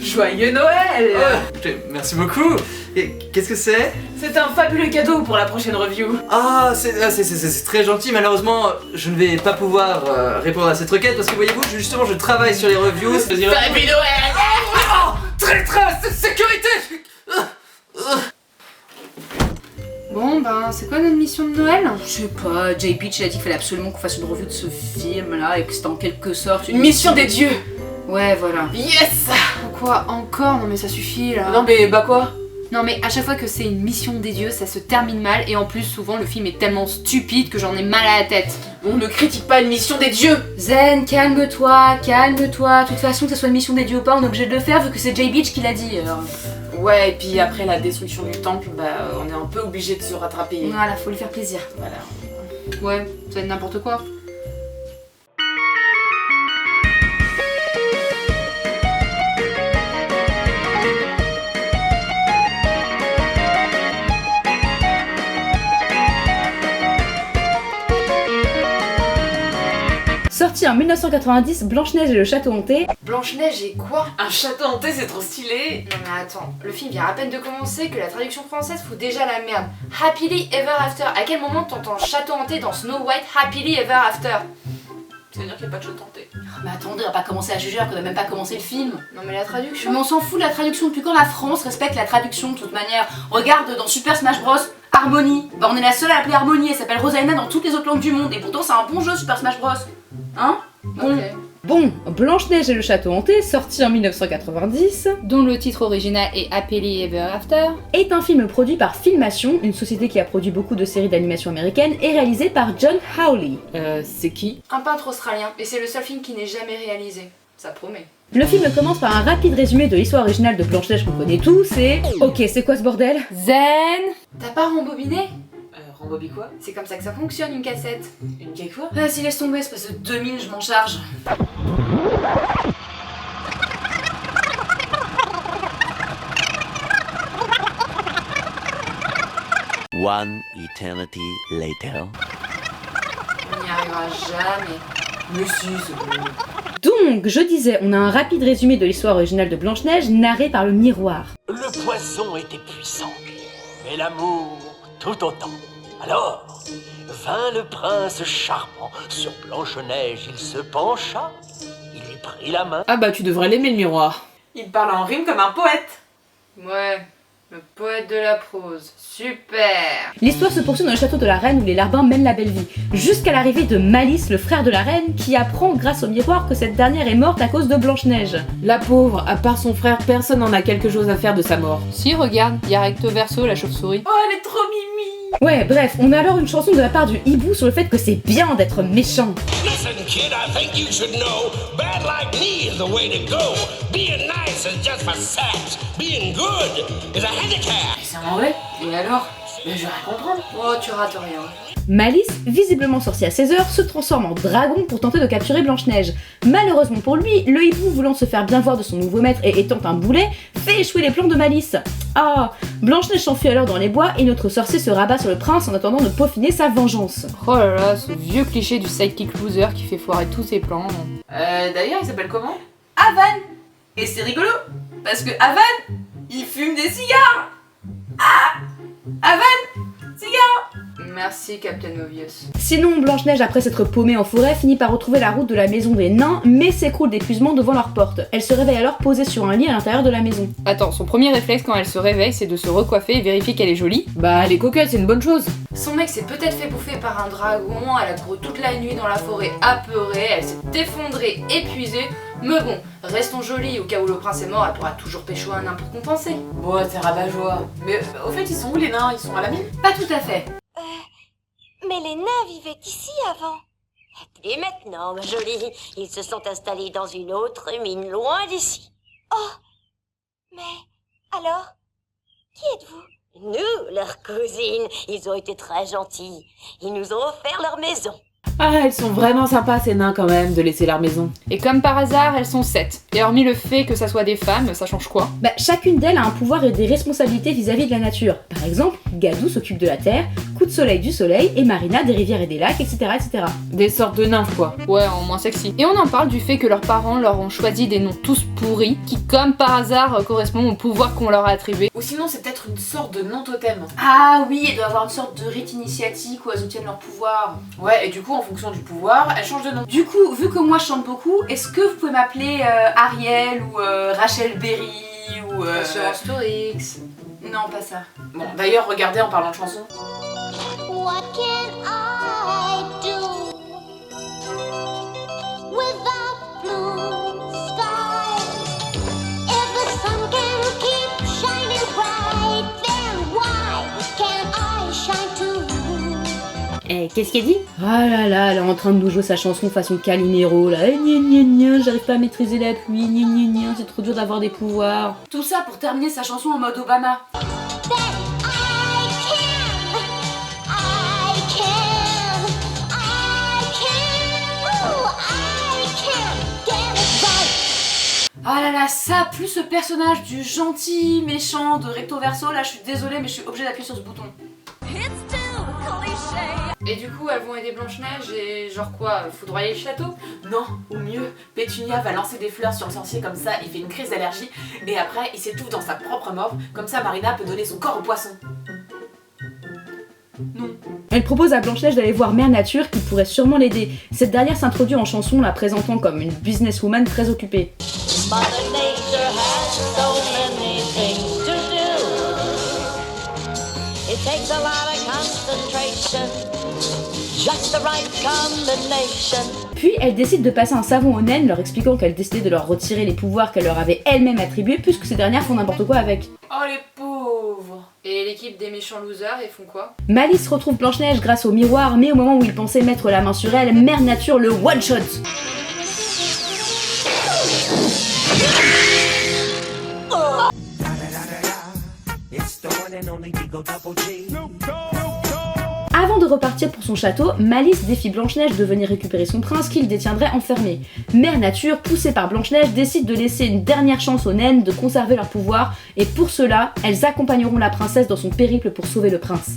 Joyeux Noël! Merci beaucoup. Et qu'est-ce que c'est? C'est un fabuleux cadeau pour la prochaine review. Ah, c'est très gentil. Malheureusement, je ne vais pas pouvoir répondre à cette requête parce que voyez-vous, justement, je travaille sur les reviews. Fabuleux Noël! Oh, très sécurité. Bon ben, c'est quoi notre mission de Noël? Je sais pas, Jay Peach a dit qu'il fallait absolument qu'on fasse une review de ce film là et que c'était en quelque sorte Une mission des dieux! Ouais, voilà. Yes! Quoi encore? Non mais ça suffit là. Non mais bah quoi? Non mais à chaque fois que c'est une mission des dieux, ça se termine mal et en plus souvent le film est tellement stupide que j'en ai mal à la tête. On ne critique pas une mission des dieux! Zen, calme-toi. De toute façon, que ce soit une mission des dieux ou pas, on est obligé de le faire vu que c'est Jay Beach qui l'a dit. Alors... Ouais, et puis après la destruction du temple, bah on est un peu obligé de se rattraper. Voilà, faut lui faire plaisir. Voilà. Ouais, ça va être n'importe quoi. Sorti en 1990, Blanche-Neige et le château hanté. Blanche-Neige et quoi? Un château hanté, c'est trop stylé! Non mais attends, le film vient à peine de commencer que la traduction française fout déjà la merde. Happily Ever After. À quel moment t'entends château hanté dans Snow White Happily Ever After? C'est-à-dire qu'il n'y a pas de château hanté. Mais attendez, on va pas commencer à juger alors qu'on a même pas commencé le film. Non mais la traduction? Mais on s'en fout de la traduction, depuis quand la France respecte la traduction de toute manière? Regarde dans Super Smash Bros, Harmony. Bah on est la seule à l'appeler Harmony, elle s'appelle Rosalina dans toutes les autres langues du monde et pourtant c'est un bon jeu Super Smash Bros. Hein? Ok. Bon, Blanche-Neige et le château hanté, sorti en 1990, Dont le titre original est Happily Ever After. est un film produit par Filmation, une société qui a produit beaucoup de séries d'animation américaines, et réalisé par John Hawley. C'est qui? Un peintre australien, et c'est le seul film qui n'est jamais réalisé. Ça promet. Le film commence par un rapide résumé de l'histoire originale de Blanche-Neige qu'on connaît tous, et... Ok, c'est quoi ce bordel? Zen! T'as pas rembobiné? Rembobi quoi? C'est comme ça que ça fonctionne une cassette. Une quai quoi? Vas-y, laisse tomber, espèce de 2000, je m'en charge. One eternity later. On n'y arrivera jamais. Mais si, c'est bon. Donc, je disais, on a un rapide résumé de l'histoire originale de Blanche-Neige, narré par le miroir. Le poison était puissant, mais l'amour tout autant. Alors, vint le prince charmant, sur Blanche-Neige il se pencha, il lui prit la main. Ah bah tu devrais l'aimer le miroir. Il parle en rime comme un poète. Ouais, le poète de la prose. Super! L'histoire se poursuit dans le château de la reine où les larbins mènent la belle vie, jusqu'à l'arrivée de Malice, le frère de la reine, qui apprend grâce au miroir que cette dernière est morte à cause de Blanche-Neige. La pauvre, à part son frère, personne n'en a quelque chose à faire de sa mort. Si, regarde, y a recto verso la chauve-souris. Oh, elle est trop mimi! Ouais, bref, on a alors une chanson de la part du hibou sur le fait que c'est bien d'être méchant. Listen, kid, I think you should know. Bad like me is the way to go. Being nice is just for saps. Being good is a handicap. Mais c'est en anglais? Et alors? Mais je vais rien comprendre. Oh, tu rates rien. Malice, visiblement sorcier à 16 heures, se transforme en dragon pour tenter de capturer Blanche-Neige. Malheureusement pour lui, le hibou voulant se faire bien voir de son nouveau maître et étant un boulet, fait échouer les plans de Malice. Ah, Blanche-Neige s'enfuit alors dans les bois et notre sorcier se rabat sur le prince en attendant de peaufiner sa vengeance. Oh là là, ce vieux cliché du sidekick loser qui fait foirer tous ses plans. D'ailleurs, il s'appelle comment? Avan! Et c'est rigolo, parce que Avan, il fume des cigares! Ah! Avan! Cigares! Merci, Captain Obvious. Sinon, Blanche-Neige, après s'être paumée en forêt, finit par retrouver la route de la maison des nains, mais s'écroule d'épuisement devant leur porte. Elle se réveille alors posée sur un lit à l'intérieur de la maison. Attends, son premier réflexe quand elle se réveille, c'est de se recoiffer et vérifier qu'elle est jolie. Bah, elle est coquette, c'est une bonne chose. Son mec s'est peut-être fait bouffer par un dragon, elle a couru toute la nuit dans la forêt apeurée, elle s'est effondrée, épuisée. Mais bon, restons jolis, au cas où le prince est mort, elle pourra toujours pécho un nain pour compenser. Bon, t'es rabat-joie. Mais au fait, ils sont où les nains? Ils sont à la mine? Pas tout à fait. Mais les nains vivaient ici avant. Et maintenant, ma jolie, ils se sont installés dans une autre mine loin d'ici. Oh, mais alors, qui êtes-vous? Nous, leurs cousines, ils ont été très gentils. Ils nous ont offert leur maison. Ah, elles sont vraiment sympas ces nains quand même, de laisser leur maison. Et comme par hasard, elles sont 7. Et hormis le fait que ça soit des femmes, ça change quoi? Chacune d'elles a un pouvoir et des responsabilités vis-à-vis de la nature. Par exemple, Gadou s'occupe de la terre, Kuti Soleil du soleil et Marina des rivières et des lacs, etc. etc. Des sortes de nymphes quoi. Ouais, en moins sexy. Et on en parle du fait que leurs parents leur ont choisi des noms tous pourris qui comme par hasard correspondent au pouvoir qu'on leur a attribué. Ou sinon c'est peut-être une sorte de nom totem. Ah oui, il doit y avoir une sorte de rite initiatique où elles obtiennent leur pouvoir. Ouais, et du coup en fonction du pouvoir, elles changent de nom. Du coup, vu que moi je chante beaucoup, est-ce que vous pouvez m'appeler Ariel ou Rachel Berry ou Assurance Tourix. Non, pas ça. Bon, d'ailleurs, regardez en parlant de chansons. What can I do without blue skies? If the sun can keep shining bright, then why can't I shine too? Eh, qu'est-ce qu'elle dit? Ah là là, elle est en train de nous jouer sa chanson façon Calimero là. Eh, gna gna gna, j'arrive pas à maîtriser la pluie, gna gna gna, c'est trop dur d'avoir des pouvoirs. Tout ça pour terminer sa chanson en mode Obama. Ah là là, ça, plus ce personnage du gentil méchant de recto verso, là je suis désolée mais je suis obligée d'appuyer sur ce bouton. Et du coup, elles vont aider Blanche-Neige et genre quoi, foudroyer le château? Non, ou mieux, Pétunia va lancer des fleurs sur le sorcier comme ça, il fait une crise d'allergie, et après il s'étouffe dans sa propre morve, comme ça Marina peut donner son corps au poisson. Non. Elle propose à Blanche-Neige d'aller voir Mère Nature qui pourrait sûrement l'aider. Cette dernière s'introduit en chanson la présentant comme une businesswoman très occupée. Mother Nature has so many things to do. It takes a lot of concentration, just the right combination. Puis elle décide de passer un savon aux naines, leur expliquant qu'elle décidait de leur retirer les pouvoirs qu'elle leur avait elle-même attribués puisque ces dernières font n'importe quoi avec. Oh les pauvres. Et l'équipe des méchants losers, ils font quoi? Malice retrouve Blanche-Neige grâce au miroir, mais au moment où il pensait mettre la main sur elle, Mère Nature le one-shot. Avant de repartir pour son château, Malice défie Blanche-Neige de venir récupérer son prince qu'il détiendrait enfermé. Mère Nature, poussée par Blanche-Neige, décide de laisser une dernière chance aux naines de conserver leur pouvoir, et pour cela, elles accompagneront la princesse dans son périple pour sauver le prince.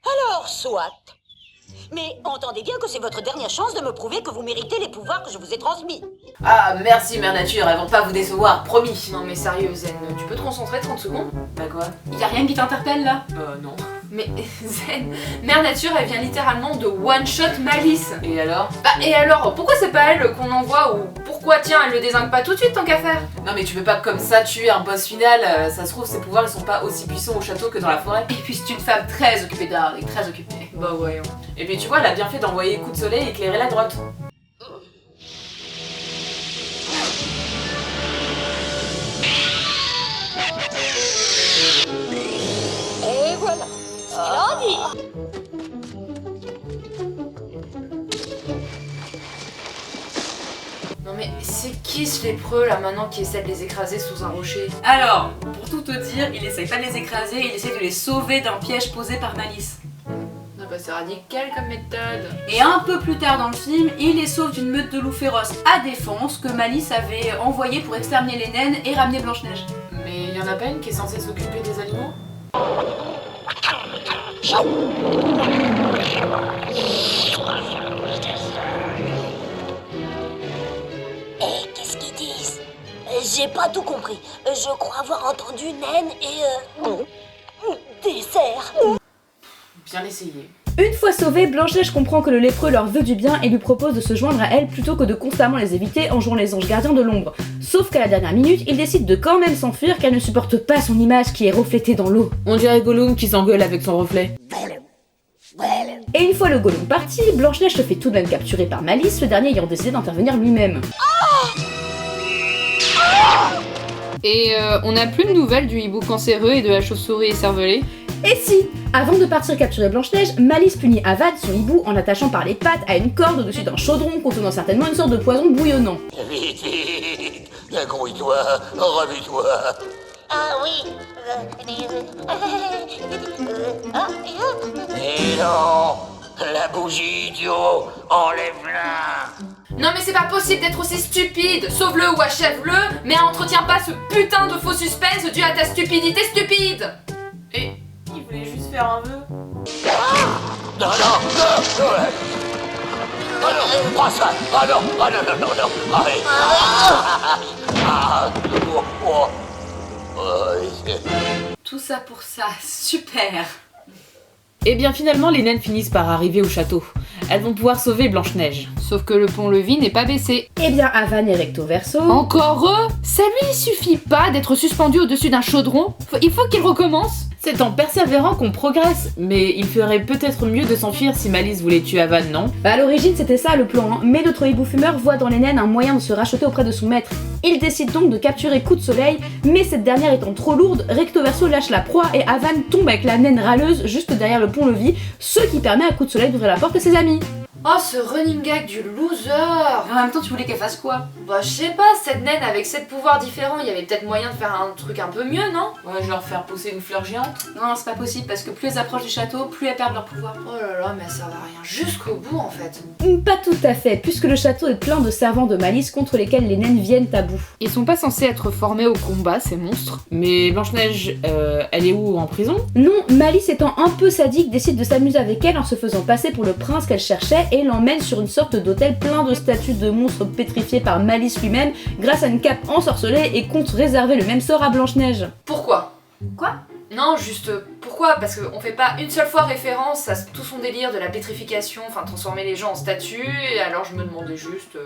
Alors, soit. Mais entendez bien que c'est votre dernière chance de me prouver que vous méritez les pouvoirs que je vous ai transmis. Ah merci Mère Nature, elles vont pas vous décevoir, promis. Non mais sérieux Zen, tu peux te concentrer 30 secondes? Bah quoi? Y'a rien qui t'interpelle là? Non. Mais Zen, Mère Nature elle vient littéralement de one-shot Malice. Et alors? Bah et alors, pourquoi c'est pas elle qu'on envoie ou pourquoi tiens elle le désingue pas tout de suite tant qu'à faire? Non mais tu peux pas comme ça tuer un boss final, ça se trouve ses pouvoirs ils sont pas aussi puissants au château que dans la forêt. Et puis c'est une femme très occupée d'art et très occupée. Bah voyons. Et puis tu vois, elle a bien fait d'envoyer coup de soleil éclairer la droite. Et voilà. Splendide. Non mais c'est qui ce lépreux là maintenant qui essaie de les écraser sous un rocher? Alors, pour tout te dire, il essaye pas de les écraser, il essaye de les sauver d'un piège posé par Malice. Ah bah c'est radical comme méthode. Et un peu plus tard dans le film, il les sauve d'une meute de loups féroces à Défense que Malice avait envoyé pour exterminer les naines et ramener Blanche-Neige. Mais il y en a pas une qui est censée s'occuper des animaux? Et qu'est-ce qu'ils disent? J'ai pas tout compris. Je crois avoir entendu naine et dessert. Bien essayé. Une fois sauvée, Blanche-Neige comprend que le lépreux leur veut du bien et lui propose de se joindre à elle plutôt que de constamment les éviter en jouant les anges gardiens de l'ombre. Sauf qu'à la dernière minute, il décide de quand même s'enfuir car elle ne supporte pas son image qui est reflétée dans l'eau. On dirait Gollum qui s'engueule avec son reflet. Et une fois le Gollum parti, Blanche-Neige se fait tout de même capturer par Malice, ce dernier ayant décidé d'intervenir lui-même. Et on n'a plus de nouvelles du hibou cancéreux et de la chauve-souris écervelée. Et si, avant de partir capturer Blanche-Neige, Malice punit Avad, son hibou, en l'attachant par les pattes à une corde au-dessus d'un chaudron contenant certainement une sorte de poison bouillonnant. Vite, vite, accrouille-toi, remue-toi. Ah oui. Et non, la bougie, idiot, enlève-la. Non mais c'est pas possible d'être aussi stupide. Sauve-le ou achève-le, mais entretiens pas ce putain de faux suspense dû à ta stupidité stupide. Et il voulait juste faire un vœu? Non, non, non, non. Ah non, prends ça. Ah non, ah non, non, non, non. Allez. Oh, oh. Oh, Tout ça pour ça, super. Et bien finalement, les naines finissent par arriver au château. Elles vont pouvoir sauver Blanche-Neige. Sauf que le pont-levis n'est pas baissé. Eh bien, Avan et Recto Verso... Encore eux? Ça lui suffit pas d'être suspendu au-dessus d'un chaudron? Il faut qu'il recommence. C'est en persévérant qu'on progresse, mais il ferait peut-être mieux de s'enfuir si Malice voulait tuer Avan, non? Bah à l'origine c'était ça le plan, hein. Mais notre hibou fumeur voit dans les naines un moyen de se racheter auprès de son maître. Il décide donc de capturer Coup de Soleil, mais cette dernière étant trop lourde, Recto Verso lâche la proie et Avan tombe avec la naine râleuse juste derrière le pont-levis, ce qui permet à Coup de Soleil d'ouvrir la porte à ses amis. Oh, ce running gag du loser! En même temps, tu voulais qu'elle fasse quoi? Bah, je sais pas, cette naine avec 7 pouvoirs différents, il y avait peut-être moyen de faire un truc un peu mieux, non? Ouais, genre faire pousser une fleur géante? Non, c'est pas possible parce que plus elles approchent du château, plus elles perdent leur pouvoir. Oh là là, mais ça va rien jusqu'au bout en fait. Pas tout à fait, puisque le château est plein de servants de Malice contre lesquels les naines viennent à bout. Ils sont pas censés être formés au combat, ces monstres. Mais Blanche-Neige, elle est où, en prison? Non, Malice étant un peu sadique, décide de s'amuser avec elle en se faisant passer pour le prince qu'elle cherchait et l'emmène sur une sorte d'hôtel plein de statues de monstres pétrifiés par Malice lui-même grâce à une cape ensorcelée et compte réserver le même sort à Blanche-Neige. Pourquoi? Quoi? Non, juste pourquoi? Parce qu'on fait pas une seule fois référence à tout son délire de la pétrification, enfin transformer les gens en statues, et alors je me demandais juste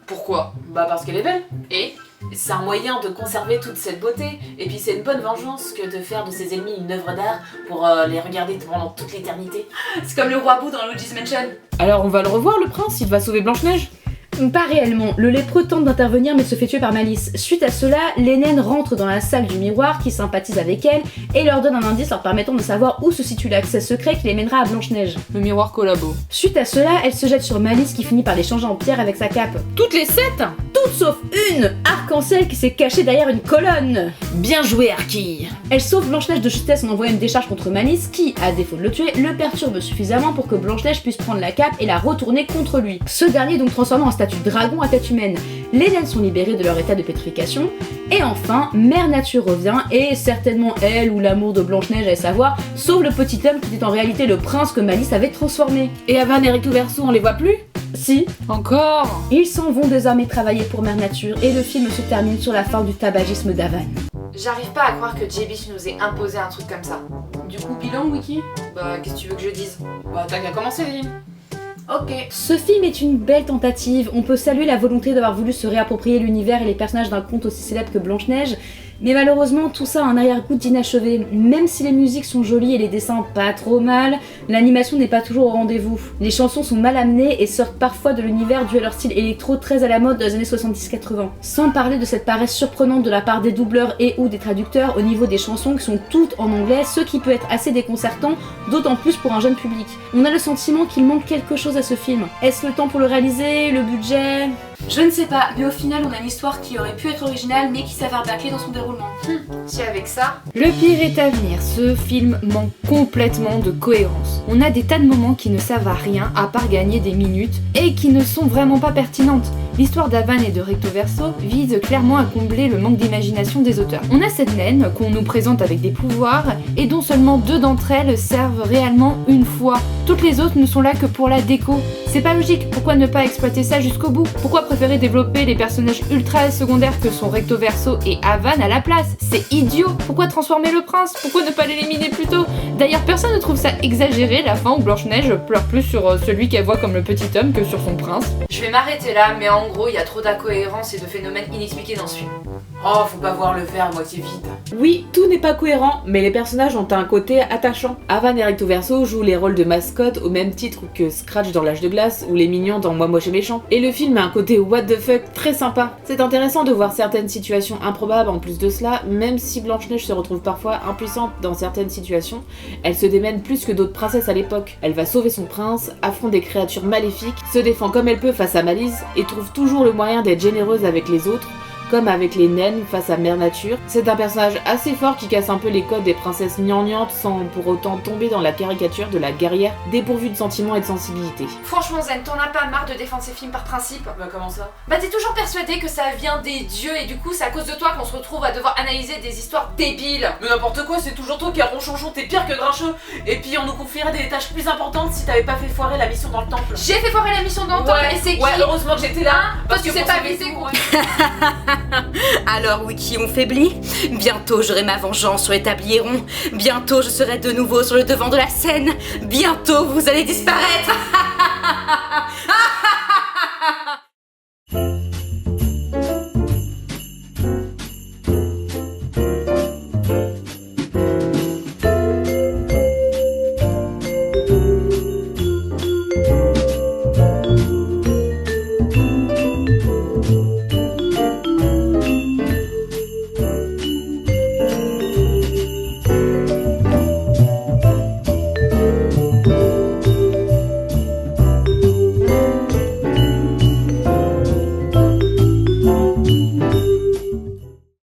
pourquoi? Bah parce qu'elle est belle. Et c'est un moyen de conserver toute cette beauté, et puis c'est une bonne vengeance que de faire de ses ennemis une œuvre d'art pour les regarder pendant toute l'éternité. C'est comme le roi Boo dans Luigi's Mansion. Alors on va le revoir, le prince, il va sauver Blanche-Neige? Pas réellement, le lépreux tente d'intervenir mais se fait tuer par Malice. Suite à cela, les naines rentrent dans la salle du miroir qui sympathise avec elle et leur donne un indice leur permettant de savoir où se situe l'accès secret qui les mènera à Blanche-Neige. Le miroir collabo. Suite à cela, elle se jette sur Malice qui finit par les changer en pierre avec sa cape. Toutes les 7? Toutes sauf une, Arc-en-Ciel qui s'est cachée derrière une colonne. Bien joué, Arky. Elle sauve Blanche-Neige de justesse en envoyant une décharge contre Malice qui, à défaut de le tuer, le perturbe suffisamment pour que Blanche-Neige puisse prendre la cape et la retourner contre lui. Ce dernier est donc transformé en statue dragon à tête humaine. Les naines sont libérées de leur état de pétrification. Et enfin, Mère Nature revient et certainement elle ou l'amour de Blanche-Neige à savoir sauve le petit homme qui était en réalité le prince que Malice avait transformé. Et Avan et Recto Verso, on les voit plus? Si. Encore? Ils s'en vont désormais travailler pour Mère Nature et le film se termine sur la fin du tabagisme d'Avan. j'arrive pas à croire que JB nous ait imposé un truc comme ça. Du coup, bilan, Wiki? Bah, qu'est-ce que tu veux que je dise? Bah, t'as qu'à commencer, Lily. Ok. Ce film est une belle tentative, on peut saluer la volonté d'avoir voulu se réapproprier l'univers et les personnages d'un conte aussi célèbre que Blanche-Neige, mais malheureusement tout ça a un arrière-goût d'inachevé. Même si les musiques sont jolies et les dessins pas trop mal, l'animation n'est pas toujours au rendez-vous. Les chansons sont mal amenées et sortent parfois de l'univers dû à leur style électro très à la mode dans les années 70-80. Sans parler de cette paresse surprenante de la part des doubleurs et ou des traducteurs au niveau des chansons qui sont toutes en anglais, ce qui peut être assez déconcertant, d'autant plus pour un jeune public. On a le sentiment qu'il manque quelque chose à ce film. Est-ce le temps pour le réaliser? Le budget? Je ne sais pas, mais au final, on a une histoire qui aurait pu être originale, mais qui s'avère bâclée dans son déroulement. Si avec ça... Le pire est à venir, ce film manque complètement de cohérence. On a des tas de moments qui ne servent à rien à part gagner des minutes et qui ne sont vraiment pas pertinentes. L'histoire d'Avan et de Recto Verso vise clairement à combler le manque d'imagination des auteurs. On a cette naine qu'on nous présente avec des pouvoirs et dont seulement 2 d'entre elles servent réellement une fois. Toutes les autres ne sont là que pour la déco. C'est pas logique, pourquoi ne pas exploiter ça jusqu'au bout? Pourquoi préférer développer les personnages ultra secondaires que sont Recto Verso et Avan à la place? C'est idiot! Pourquoi transformer le prince? Pourquoi ne pas l'éliminer plus tôt? D'ailleurs, personne ne trouve ça exagéré, la fin où Blanche-Neige pleure plus sur celui qu'elle voit comme le petit homme que sur son prince. Je vais m'arrêter là, mais en gros, il y a trop d'incohérences et de phénomènes inexpliqués dans ce film. Oh, faut pas voir le verre à moitié vide. Oui, tout n'est pas cohérent, mais les personnages ont un côté attachant. Avan et Recto Verso jouent les rôles de mascottes au même titre que Scratch dans L'Âge de Glace ou les mignons dans Moi Moche et Méchant. Et le film a un côté what the fuck très sympa. C'est intéressant de voir certaines situations improbables en plus de cela, même si Blanche-Neige se retrouve parfois impuissante dans certaines situations, elle se démène plus que d'autres princesses à l'époque. Elle va sauver son prince, affronte des créatures maléfiques, se défend comme elle peut face à Malice et trouve toujours le moyen d'être généreuse avec les autres, comme avec les naines face à Mère Nature. C'est un personnage assez fort qui casse un peu les codes des princesses gnangnantes sans pour autant tomber dans la caricature de la guerrière dépourvue de sentiments et de sensibilité. Franchement Zen, t'en as pas marre de défendre ces films par principe? Bah comment ça? Bah t'es toujours persuadé que ça vient des dieux et du coup c'est à cause de toi qu'on se retrouve à devoir analyser des histoires débiles. Mais n'importe quoi, c'est toujours toi qui a ronchonchon, t'es pire que Grincheux. Et puis on nous confierait des tâches plus importantes si t'avais pas fait foirer la mission dans le temple. J'ai fait foirer la mission dans le temps et c'est qui? Ouais, heureusement que j'étais là. Parce que pour c'est pas sauver visé tout. quoi. Alors Wiki ont faibli. Bientôt j'aurai ma vengeance sur les tabliers ronds. Bientôt je serai de nouveau sur le devant de la scène. Bientôt vous allez disparaître.